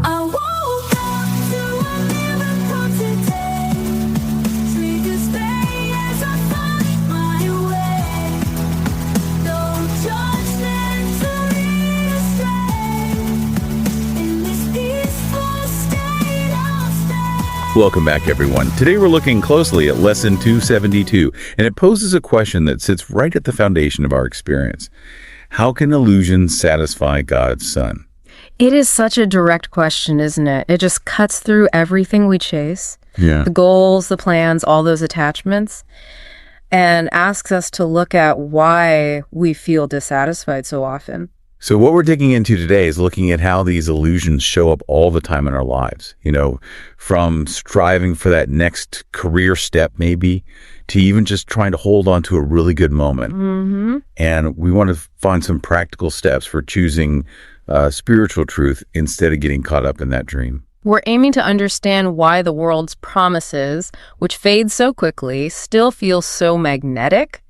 I woke up to a miracle today. Triggers stay as I find my way. No judgment to lead astray. In this peaceful state I'll stay. Welcome back, everyone. Today we're looking closely at Lesson 272, and it poses a question that sits right at the foundation of our experience. How can illusions satisfy God's Son? It is such a direct question, isn't it? It just cuts through everything we chase, the goals, the plans, all those attachments, and asks us to look at why we feel dissatisfied so often. So what we're digging into today is looking at how these illusions show up all the time in our lives, from striving for that next career step, maybe, to even just trying to hold on to a really good moment. Mm-hmm. And we want to find some practical steps for choosing spiritual truth instead of getting caught up in that dream. We're aiming to understand why the world's promises, which fade so quickly, still feel so magnetic.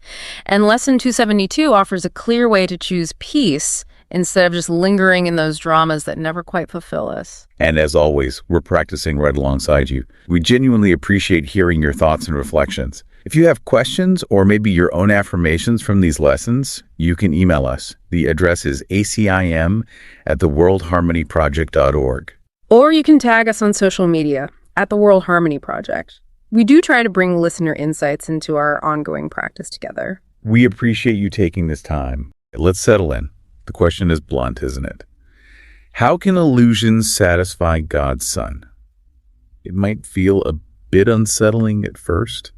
And Lesson 272 offers a clear way to choose peace instead of just lingering in those dramas that never quite fulfill us. And as always, we're practicing right alongside you. We genuinely appreciate hearing your thoughts and reflections. If you have questions or maybe your own affirmations from these lessons, you can email us. The address is ACIM@theworldharmonyproject.org. Or you can tag us on social media at the World Harmony Project. We do try to bring listener insights into our ongoing practice together. We appreciate you taking this time. Let's settle in. The question is blunt, isn't it? How can illusions satisfy God's Son? It might feel a bit unsettling at first.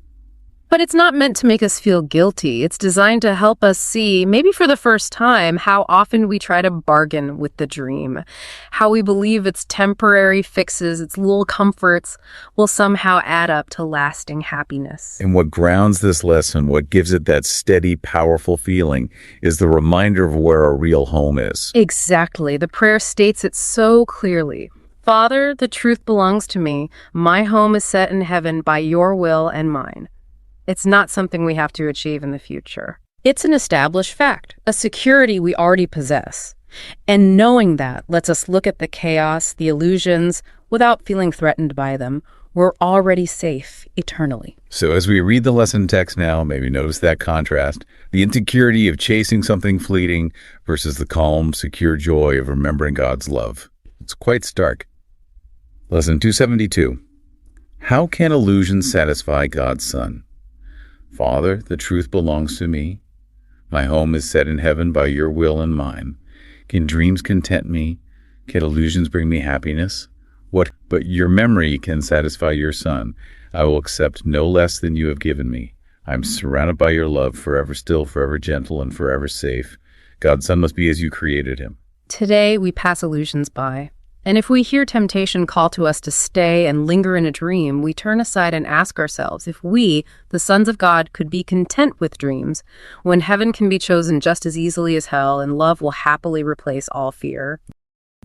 But it's not meant to make us feel guilty. It's designed to help us see, maybe for the first time, how often we try to bargain with the dream, how we believe its temporary fixes, its little comforts, will somehow add up to lasting happiness. And what grounds this lesson, what gives it that steady, powerful feeling, is the reminder of where our real home is. Exactly. The prayer states it so clearly. Father, the truth belongs to me. My home is set in heaven by your will and mine. It's not something we have to achieve in the future. It's an established fact, a security we already possess. And knowing that lets us look at the chaos, the illusions, without feeling threatened by them. We're already safe eternally. So as we read the lesson text now, maybe notice that contrast, the insecurity of chasing something fleeting versus the calm, secure joy of remembering God's love. It's quite stark. Lesson 272. How can illusions satisfy God's Son? Father, the truth belongs to me. My home is set in heaven by your will and mine. Can dreams content me? Can illusions bring me happiness? What but your memory can satisfy your Son? I will accept no less than you have given me. I am surrounded by your love, forever still, forever gentle, and forever safe. God's Son must be as you created him. Today, we pass illusions by. And if we hear temptation call to us to stay and linger in a dream, we turn aside and ask ourselves if we, the sons of God, could be content with dreams when heaven can be chosen just as easily as hell and love will happily replace all fear.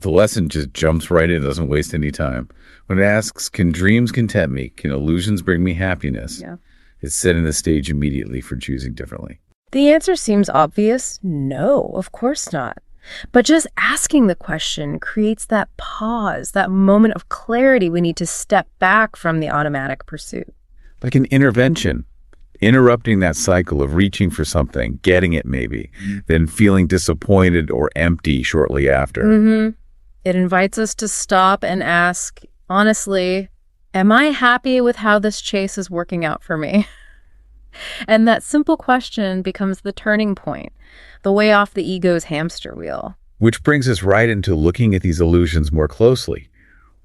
The lesson just jumps right in, doesn't waste any time. When it asks, can dreams content me? Can illusions bring me happiness? It's setting the stage immediately for choosing differently. The answer seems obvious. No, of course not. But just asking the question creates that pause, that moment of clarity we need to step back from the automatic pursuit. Like an intervention, interrupting that cycle of reaching for something, getting it maybe, then feeling disappointed or empty shortly after. It invites us to stop and ask, honestly, am I happy with how this chase is working out for me? And that simple question becomes the turning point, the way off the ego's hamster wheel. Which brings us right into looking at these illusions more closely.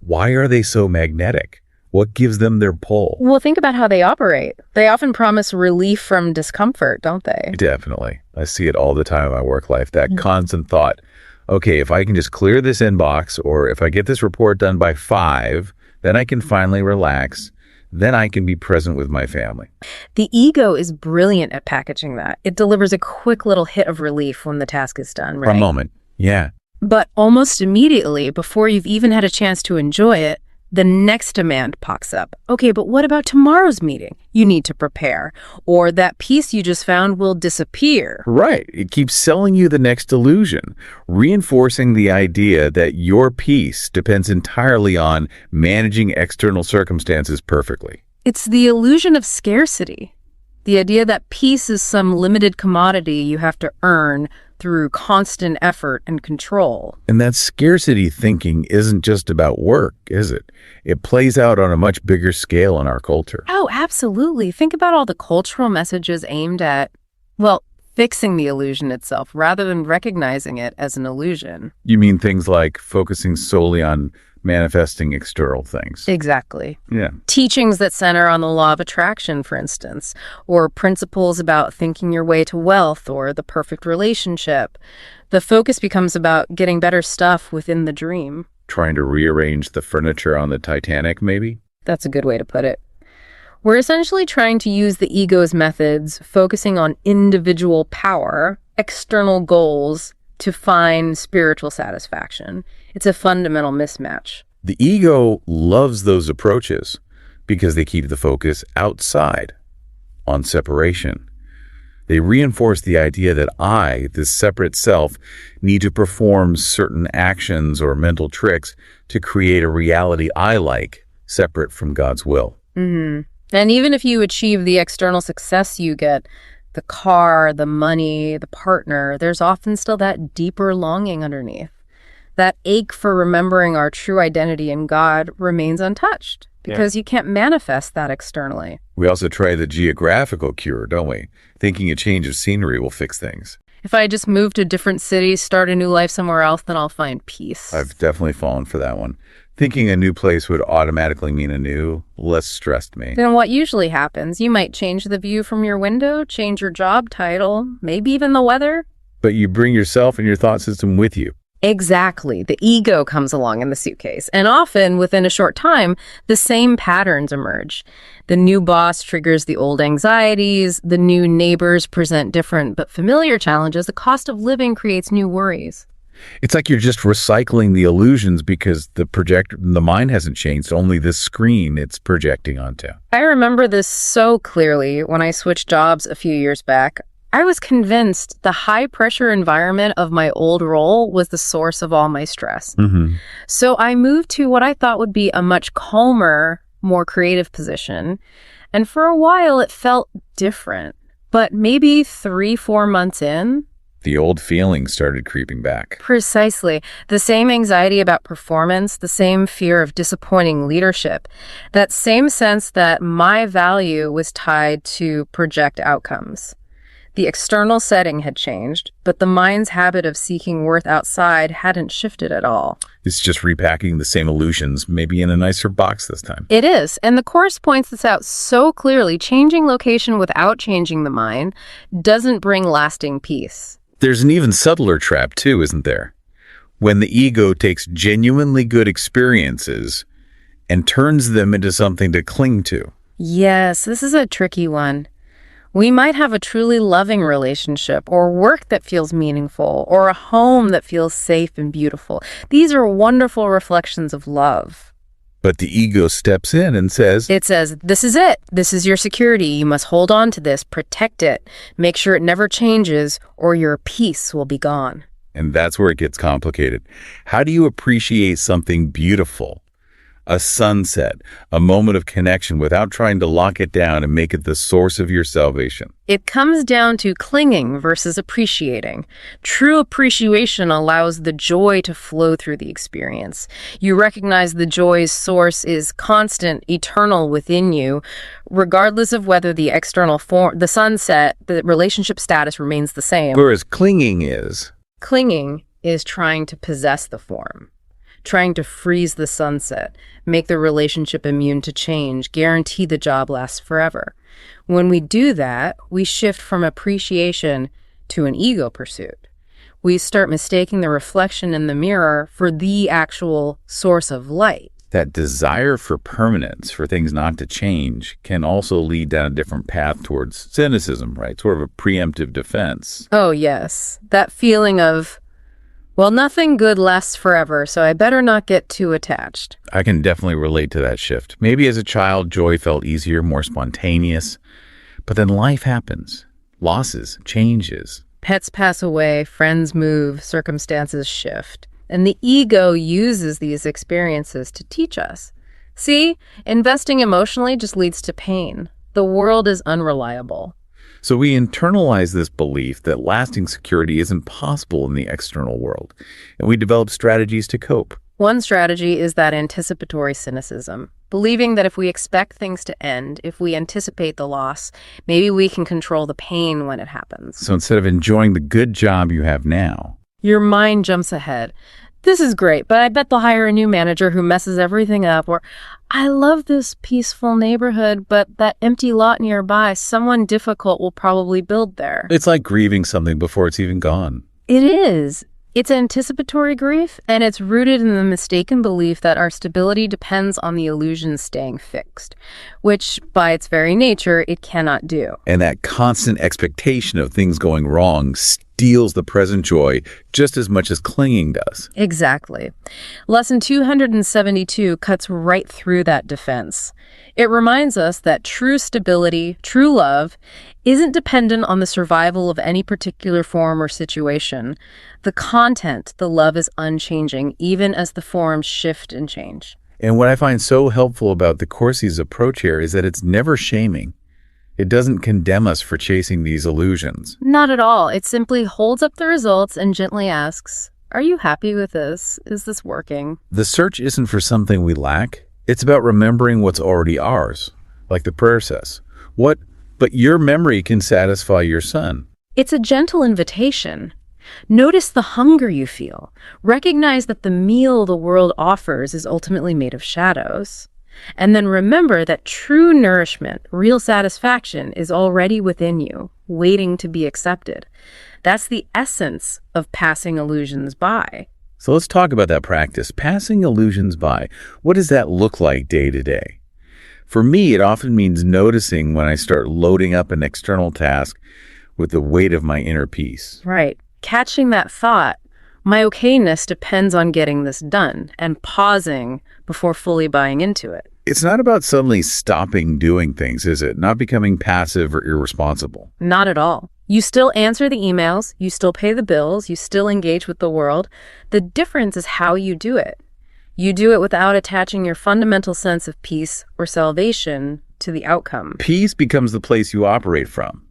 Why are they so magnetic? What gives them their pull? Well, think about how they operate. They often promise relief from discomfort, don't they? Definitely. I see it all the time in my work life, that constant thought, okay, if I can just clear this inbox, or if I get this report done by 5, then I can finally relax. Then I can be present with my family. The ego is brilliant at packaging that. It delivers a quick little hit of relief when the task is done, right? For a moment, yeah. But almost immediately, before you've even had a chance to enjoy it, the next demand pops up. Okay, but what about tomorrow's meeting? You need to prepare. Or that peace you just found will disappear. Right. It keeps selling you the next illusion, reinforcing the idea that your peace depends entirely on managing external circumstances perfectly. It's the illusion of scarcity. The idea that peace is some limited commodity you have to earn through constant effort and control. And that scarcity thinking isn't just about work, is it? It plays out on a much bigger scale in our culture. Oh, absolutely. Think about all the cultural messages aimed at, well, fixing the illusion itself rather than recognizing it as an illusion. You mean things like focusing solely on manifesting external things? Exactly. Yeah. Teachings that center on the law of attraction, for instance, or principles about thinking your way to wealth or the perfect relationship. The focus becomes about getting better stuff within the dream. Trying to rearrange the furniture on the Titanic, maybe? That's a good way to put it. We're essentially trying to use the ego's methods, focusing on individual power, external goals, to find spiritual satisfaction. It's a fundamental mismatch. The ego loves those approaches because they keep the focus outside, on separation. They reinforce the idea that I, this separate self, need to perform certain actions or mental tricks to create a reality I like, separate from God's will. Mm-hmm. And even if you achieve the external success you get, the car, the money, the partner, there's often still that deeper longing underneath. That ache for remembering our true identity in God remains untouched because you can't manifest that externally. We also try the geographical cure, don't we? Thinking a change of scenery will fix things. If I just move to a different city, start a new life somewhere else, then I'll find peace. I've definitely fallen for that one. Thinking a new place would automatically mean a new, less stressed me. Then what usually happens? You might change the view from your window, change your job title, maybe even the weather. But you bring yourself and your thought system with you. Exactly. The ego comes along in the suitcase. And often, within a short time, the same patterns emerge. The new boss triggers the old anxieties. The new neighbors present different but familiar challenges. The cost of living creates new worries. It's like you're just recycling the illusions because the mind hasn't changed, only this screen it's projecting onto. I remember this so clearly when I switched jobs a few years back. I was convinced the high-pressure environment of my old role was the source of all my stress. Mm-hmm. So I moved to what I thought would be a much calmer, more creative position. And for a while, it felt different. But maybe 3-4 months in, the old feelings started creeping back. Precisely. The same anxiety about performance, the same fear of disappointing leadership, that same sense that my value was tied to project outcomes. The external setting had changed, but the mind's habit of seeking worth outside hadn't shifted at all. It's just repacking the same illusions, maybe in a nicer box this time. It is, and the Course points this out so clearly. Changing location without changing the mind doesn't bring lasting peace. There's an even subtler trap, too, isn't there? When the ego takes genuinely good experiences and turns them into something to cling to. Yes, this is a tricky one. We might have a truly loving relationship, or work that feels meaningful, or a home that feels safe and beautiful. These are wonderful reflections of love. But the ego steps in and says, It says, this is it. This is your security. You must hold on to this, protect it, make sure it never changes, or your peace will be gone. And that's where it gets complicated. How do you appreciate something beautiful? A sunset, a moment of connection, without trying to lock it down and make it the source of your salvation. It comes down to clinging versus appreciating. True appreciation allows the joy to flow through the experience. You recognize the joy's source is constant, eternal within you, regardless of whether the external form, the sunset, the relationship status remains the same. Whereas clinging is trying to possess the form. Trying to freeze the sunset, make the relationship immune to change, guarantee the job lasts forever. When we do that, we shift from appreciation to an ego pursuit. We start mistaking the reflection in the mirror for the actual source of light. that desire for permanence, for things not to change, can also lead down a different path towards cynicism, right? Sort of a preemptive defense. Oh, yes. That feeling of, Well, nothing good lasts forever, so I better not get too attached. I can definitely relate to that shift. Maybe as a child, joy felt easier, more spontaneous. But then life happens. Losses, changes. Pets pass away, friends move, circumstances shift. And the ego uses these experiences to teach us. See, investing emotionally just leads to pain. The world is unreliable. So we internalize this belief that lasting security isn't possible in the external world, and we develop strategies to cope. One strategy is that anticipatory cynicism, believing that if we expect things to end, if we anticipate the loss, maybe we can control the pain when it happens. So instead of enjoying the good job you have now, Your mind jumps ahead. This is great, but I bet they'll hire a new manager who messes everything up. Or, I love this peaceful neighborhood, but that empty lot nearby, someone difficult will probably build there. it's like grieving something before it's even gone. It is. It's anticipatory grief, and it's rooted in the mistaken belief that our stability depends on the illusion staying fixed, which, by its very nature, it cannot do. And that constant expectation of things going wrong steals the present joy just as much as clinging does. Exactly. Lesson 272 cuts right through that defense. It reminds us that true stability, true love, isn't dependent on the survival of any particular form or situation. The content, the love, is unchanging, even as the forms shift and change. And what I find so helpful about the Course's approach here is that it's never shaming. It doesn't condemn us for chasing these illusions. Not at all. It simply holds up the results and gently asks, are you happy with this? Is this working? The search isn't for something we lack. It's about remembering what's already ours, like the prayer says. But your memory can satisfy your son. It's a gentle invitation. Notice the hunger you feel. Recognize that the meal the world offers is ultimately made of shadows. And then remember that true nourishment, real satisfaction, is already within you, waiting to be accepted. That's the essence of passing illusions by. So let's talk about that practice, passing illusions by. What does that look like day to day? For me, it often means noticing when I start loading up an external task with the weight of my inner peace. Right. Catching that thought, my okayness depends on getting this done, and pausing before fully buying into it. It's not about suddenly stopping doing things, is it? Not becoming passive or irresponsible. Not at all. You still answer the emails, you still pay the bills, you still engage with the world. The difference is how you do it. You do it without attaching your fundamental sense of peace or salvation to the outcome. Peace becomes the place you operate from,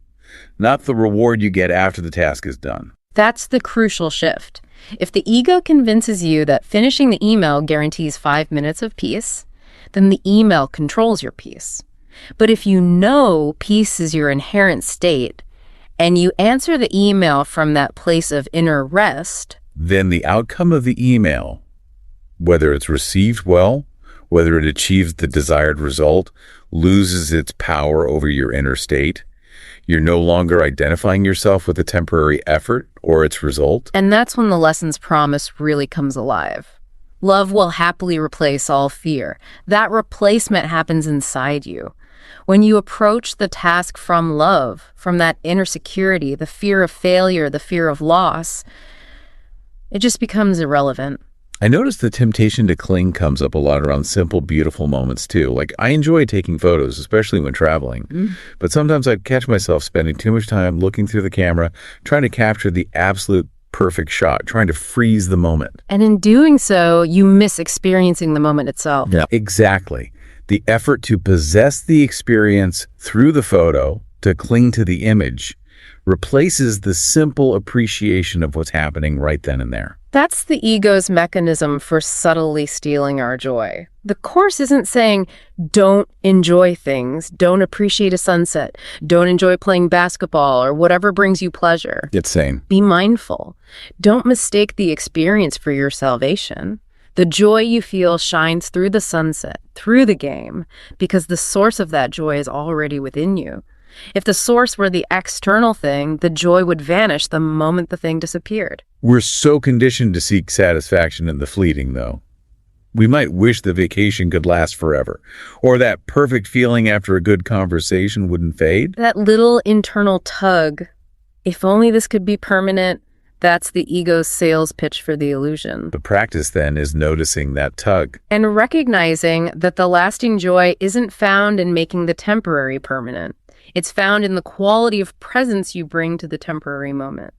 not the reward you get after the task is done. That's the crucial shift. If the ego convinces you that finishing the email guarantees 5 minutes of peace, then the email controls your peace. But if you know peace is your inherent state, and you answer the email from that place of inner rest, Then the outcome of the email, whether it's received well, whether it achieves the desired result, loses its power over your inner state. You're no longer identifying yourself with the temporary effort or its result. and that's when the lesson's promise really comes alive. Love will happily replace all fear. That replacement happens inside you. When you approach the task from love, from that inner security, the fear of failure, the fear of loss, it just becomes irrelevant. I notice the temptation to cling comes up a lot around simple, beautiful moments too. Like, I enjoy taking photos, especially when traveling. But sometimes I catch myself spending too much time looking through the camera, trying to capture the absolute perfect shot, trying to freeze the moment. And in doing so, you miss experiencing the moment itself. Exactly. The effort to possess the experience through the photo, to cling to the image, replaces the simple appreciation of what's happening right then and there. That's the ego's mechanism for subtly stealing our joy. The Course isn't saying, don't enjoy things, don't appreciate a sunset, don't enjoy playing basketball or whatever brings you pleasure. It's saying, Be mindful. Don't mistake the experience for your salvation. The joy you feel shines through the sunset, through the game, because the source of that joy is already within you. If the source were the external thing, the joy would vanish the moment the thing disappeared. we're so conditioned to seek satisfaction in the fleeting, though. We might wish the vacation could last forever, or that perfect feeling after a good conversation wouldn't fade. That little internal tug, if only this could be permanent, That's the ego's sales pitch for the illusion. The practice then is noticing that tug. And recognizing that the lasting joy isn't found in making the temporary permanent. It's found in the quality of presence you bring to the temporary moment,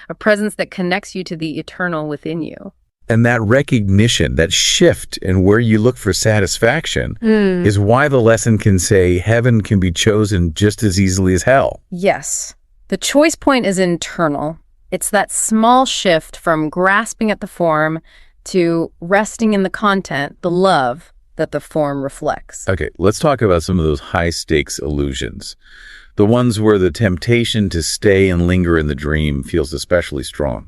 a presence that connects you to the eternal within you. And that recognition, that shift in where you look for satisfaction is why the lesson can say heaven can be chosen just as easily as hell. Yes, the choice point is internal. It's that small shift from grasping at the form to resting in the content, the love that the form reflects. Okay, let's talk about some of those high-stakes illusions. The ones where the temptation to stay and linger in the dream feels especially strong.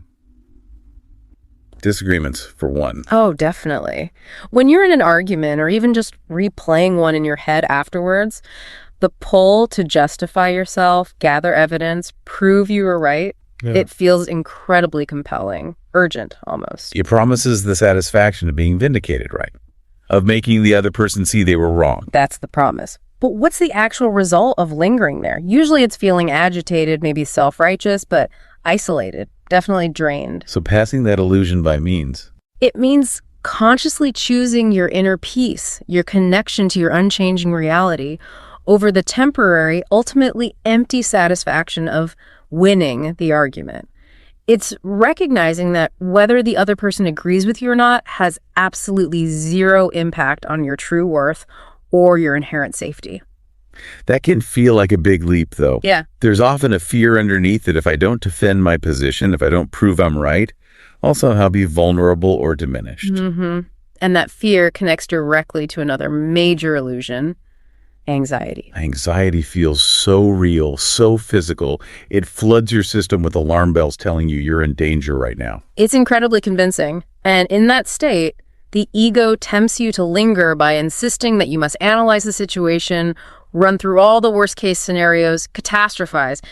Disagreements, for one. Oh, definitely. When you're in an argument or even just replaying one in your head afterwards, the pull to justify yourself, gather evidence, prove you were right, it feels incredibly compelling, urgent almost. It promises the satisfaction of being vindicated, right? Of making the other person see they were wrong. That's the promise. But what's the actual result of lingering there? Usually it's feeling agitated, maybe self-righteous, but isolated, definitely drained. So passing that illusion by means. It means consciously choosing your inner peace, your connection to your unchanging reality, over the temporary, ultimately empty satisfaction of winning the argument. It's recognizing that whether the other person agrees with you or not has absolutely zero impact on your true worth or your inherent safety. That can feel like a big leap, though. Yeah. There's often a fear underneath that if I don't defend my position, if I don't prove I'm right, I'll somehow be vulnerable or diminished. And that fear connects directly to another major illusion, anxiety. Anxiety feels so real, so physical. It floods your system with alarm bells telling you you're in danger right now. It's incredibly convincing. And in that state, the ego tempts you to linger by insisting that you must analyze the situation, run through all the worst-case scenarios, catastrophize,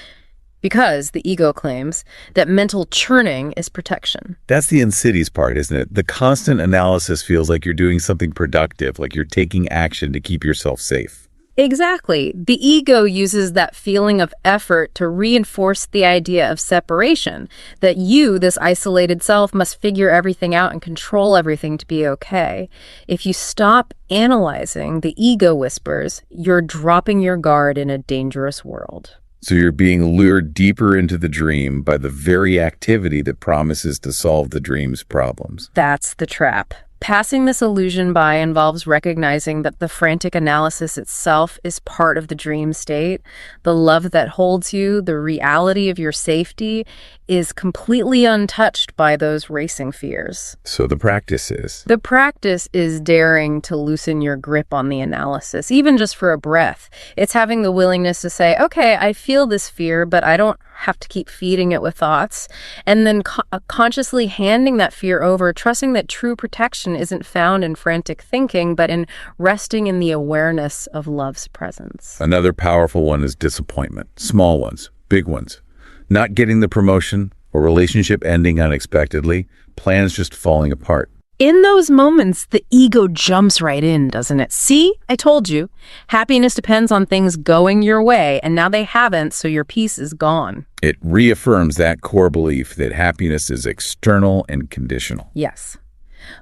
because the ego claims that mental churning is protection. That's the insidious part, isn't it? The constant analysis feels like you're doing something productive, like you're taking action to keep yourself safe. Exactly. The ego uses that feeling of effort to reinforce the idea of separation, that you, this isolated self, must figure everything out and control everything to be okay. If you stop analyzing, the ego whispers, you're dropping your guard in a dangerous world. So you're being lured deeper into the dream by the very activity that promises to solve the dream's problems. That's the trap. Passing this illusion by involves recognizing that the frantic analysis itself is part of the dream state. The love that holds you, the reality of your safety, is completely untouched by those racing fears. So the practice is? The practice is daring to loosen your grip on the analysis, even just for a breath. It's having the willingness to say, okay, I feel this fear, but I don't have to keep feeding it with thoughts. And then consciously handing that fear over, trusting that true protection isn't found in frantic thinking, but in resting in the awareness of love's presence. Another powerful one is disappointment. Small ones, big ones. Not getting the promotion, or relationship ending unexpectedly, plans just falling apart. In those moments, the ego jumps right in, doesn't it? See, I told you. Happiness depends on things going your way, and now they haven't, so your peace is gone. It reaffirms that core belief that happiness is external and conditional. Yes.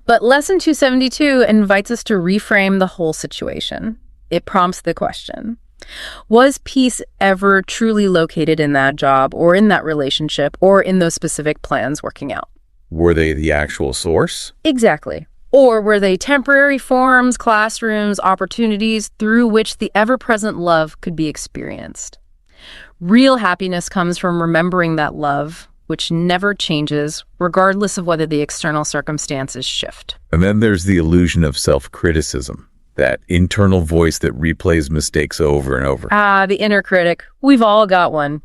But Lesson 272 invites us to reframe the whole situation. It prompts the question, was peace ever truly located in that job or in that relationship or in those specific plans working out? Were they the actual source? Exactly. Or were they temporary forms, classrooms, opportunities through which the ever-present love could be experienced? Real happiness comes from remembering that love, which never changes, regardless of whether the external circumstances shift. And then there's the illusion of self-criticism, that internal voice that replays mistakes over and over. The inner critic. We've all got one.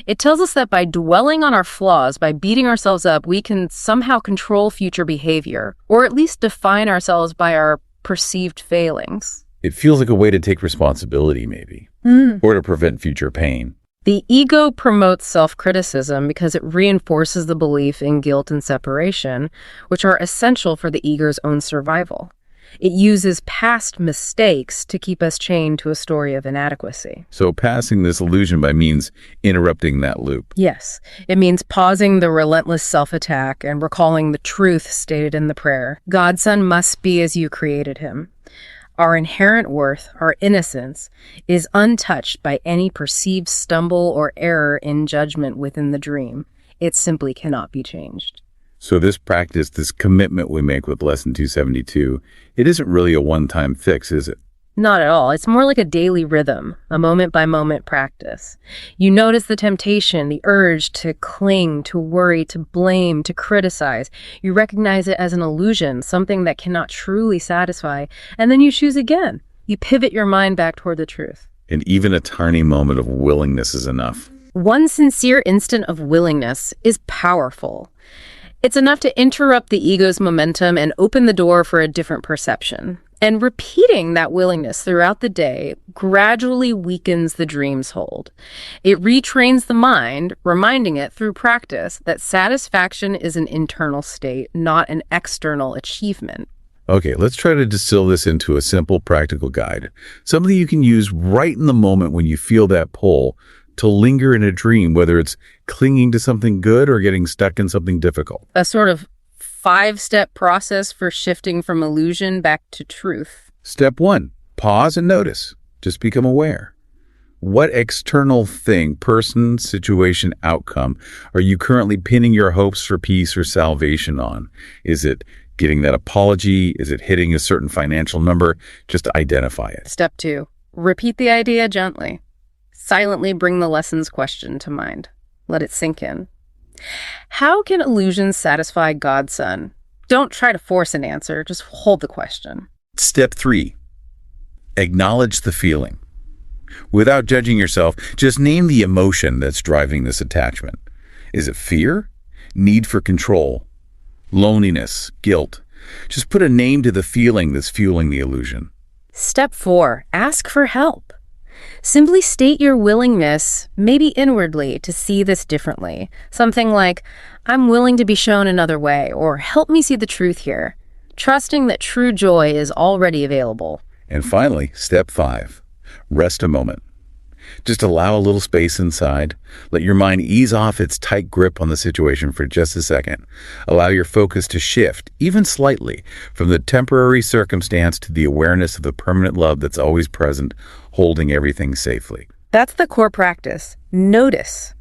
It tells us that by dwelling on our flaws, by beating ourselves up, we can somehow control future behavior, or at least define ourselves by our perceived failings. It feels like a way to take responsibility, maybe, or to prevent future pain. The ego promotes self-criticism because it reinforces the belief in guilt and separation, which are essential for the ego's own survival. It uses past mistakes to keep us chained to a story of inadequacy. So passing this illusion by means interrupting that loop. Yes, it means pausing the relentless self-attack and recalling the truth stated in the prayer. God's Son must be as you created him. Our inherent worth, our innocence, is untouched by any perceived stumble or error in judgment within the dream. It simply cannot be changed. So this practice, this commitment we make with Lesson 272, it isn't really a one-time fix, is it? Not at all. It's more like a daily rhythm, a moment-by-moment practice. You notice the temptation, the urge to cling, to worry, to blame, to criticize. You recognize it as an illusion, something that cannot truly satisfy, and then you choose again. You pivot your mind back toward the truth. And even a tiny moment of willingness is enough. One sincere instant of willingness is powerful. It's enough to interrupt the ego's momentum and open the door for a different perception. And repeating that willingness throughout the day gradually weakens the dream's hold. It retrains the mind, reminding it through practice that satisfaction is an internal state, not an external achievement. Okay, let's try to distill this into a simple, practical guide. Something you can use right in the moment when you feel that pull to linger in a dream, whether it's clinging to something good or getting stuck in something difficult. A sort of 5-step process for shifting from illusion back to truth. Step 1, pause and notice. Just become aware. What external thing, person, situation, outcome are you currently pinning your hopes for peace or salvation on? Is it getting that apology? Is it hitting a certain financial number? Just identify it. Step 2, repeat the idea gently. Silently bring the lesson's question to mind. Let it sink in. How can illusions satisfy God's Son? Don't try to force an answer, just hold the question. Step 3, acknowledge the feeling. Without judging yourself, just name the emotion that's driving this attachment. Is it fear? Need for control? Loneliness? Guilt? Just put a name to the feeling that's fueling the illusion. Step 4, ask for help. Simply state your willingness, maybe inwardly, to see this differently. Something like, I'm willing to be shown another way, or help me see the truth here. Trusting that true joy is already available. And finally, step 5, rest a moment. Just allow a little space inside. Let your mind ease off its tight grip on the situation for just a second. Allow your focus to shift, even slightly, from the temporary circumstance to the awareness of the permanent love that's always present, holding everything safely. That's the core practice. Notice,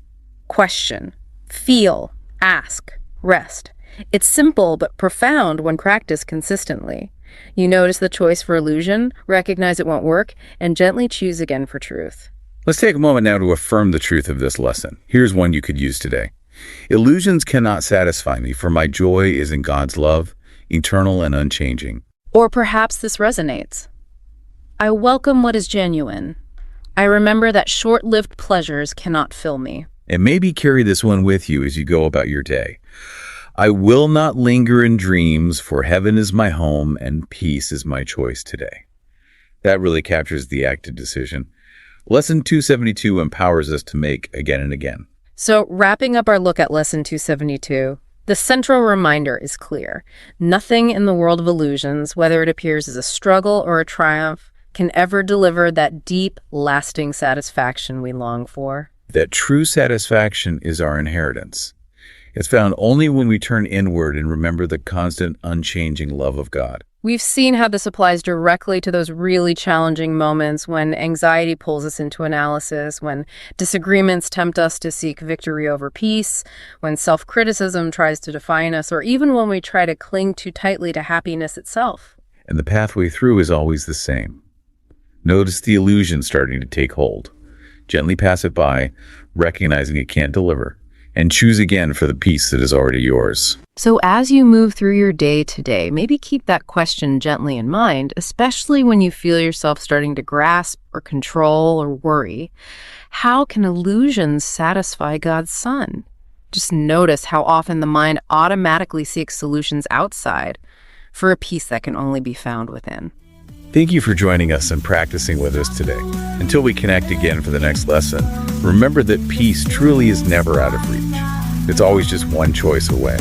question, feel, ask, rest. It's simple but profound when practiced consistently. You notice the choice for illusion, recognize it won't work, and gently choose again for truth. Let's take a moment now to affirm the truth of this lesson. Here's one you could use today. Illusions cannot satisfy me, for my joy is in God's love, eternal and unchanging. Or perhaps this resonates. I welcome what is genuine. I remember that short-lived pleasures cannot fill me. And maybe carry this one with you as you go about your day. I will not linger in dreams, for heaven is my home and peace is my choice today. That really captures the active decision. Lesson 272 empowers us to make again and again. So, wrapping up our look at Lesson 272, the central reminder is clear. Nothing in the world of illusions, whether it appears as a struggle or a triumph, can ever deliver that deep, lasting satisfaction we long for. That true satisfaction is our inheritance. It's found only when we turn inward and remember the constant, unchanging love of God. We've seen how this applies directly to those really challenging moments when anxiety pulls us into analysis, when disagreements tempt us to seek victory over peace, when self-criticism tries to define us, or even when we try to cling too tightly to happiness itself. And the pathway through is always the same. Notice the illusion starting to take hold. Gently pass it by, recognizing it can't deliver, and choose again for the peace that is already yours. So as you move through your day today, maybe keep that question gently in mind, especially when you feel yourself starting to grasp or control or worry. How can illusions satisfy God's Son? Just notice how often the mind automatically seeks solutions outside for a peace that can only be found within. Thank you for joining us and practicing with us today. Until we connect again for the next lesson, remember that peace truly is never out of reach. It's always just one choice away.